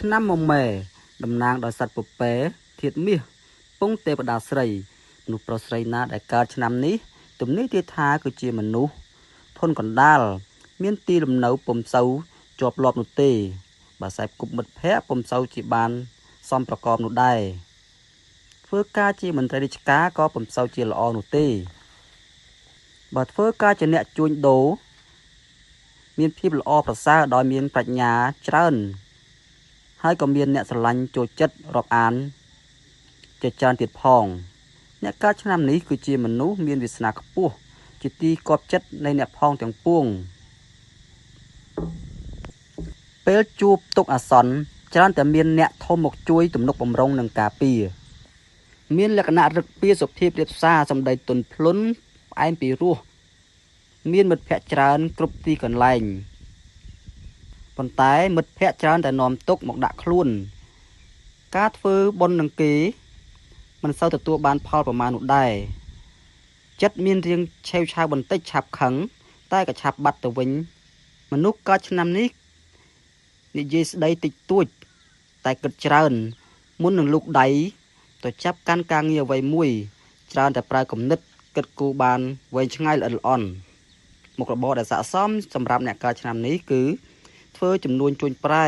ឆ្នាំមមែតំណាងដោយសត្វពពែធាតុមាសពងទេវតាស្រីមនុស្សប្រុសស្រីណាដែលកើតឆ្នាំនេះទំនាយទាថាគឺជាមនុស្សធនកណ្ដាលមានទីលំនៅពុំសូវជាប់លាប់នោះទេបើខ្សែគប់មិត្តភ័ក្តិពុំសូវជាបានសមប្រកបនោះដែរធ្វើការជាមន្ត្រីរាជការក៏ពុំសូវជាល្អនោះទេបើធ្វើការជាអ្នកជួញដូរមានភាពល្អប្រសើរដោយមានប្រាជ្ញាច្រើនហើយក៏មានអ្នកស្រឡាញ់ចូលចិត្តរាប់អានជាច្រើនទៀតផងអ្នកកើតឆ្នាំនេះគឺជាមនុស្សមានវាសនាខ្ពស់ជាទីគាប់ចិត្តនៃអ្នកផងទាំងពួងពេលជួបទុកអាសន្នច្រើនតែមានអ្នកធំមកជួយទំនុកបម្រុងនឹងការពារមានលក្ខណៈរឹកពីសុភាពរាបសារសម្ដីទន់ភ្លន់ផ្អែមពីរោះមានមិត្តភ័ក្តិច្រើនគ្រប់ទីកន្លែងប៉ុន្តែមិត្តភ័ក្តិច្រើនតែនាំទុកមកដាក់ខ្លួនការធ្វើបុណ្យនឹងគេមិនសូវទទួលបានផលប្រមាណនោះដែរចិត្តមានរៀងឆេវឆាវបន្តិចឆាប់ខឹងតែក៏ឆាប់បាត់ទៅវិញមនុស្សកើតឆ្នាំនេះនិយាយស្ដីតិចតួចតែគិតច្រើនមុននឹងលូកដៃទៅចាប់កាន់ការងារអ្វីមួយច្រើនតែប្រើគំនិតគិតគូរបានវែងឆ្ងាយល្អិតល្អន់មុខរបរដែលស័ក្តិសមសម្រាប់អ្នកកើតឆ្នាំនេះគឺធ្វើចំនួនជួញប្រែ